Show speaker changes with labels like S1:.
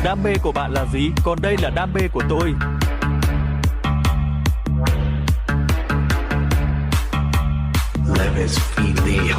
S1: Đam mê của bạn là gì? Còn đây là đam mê của tôi.
S2: Levis Filio.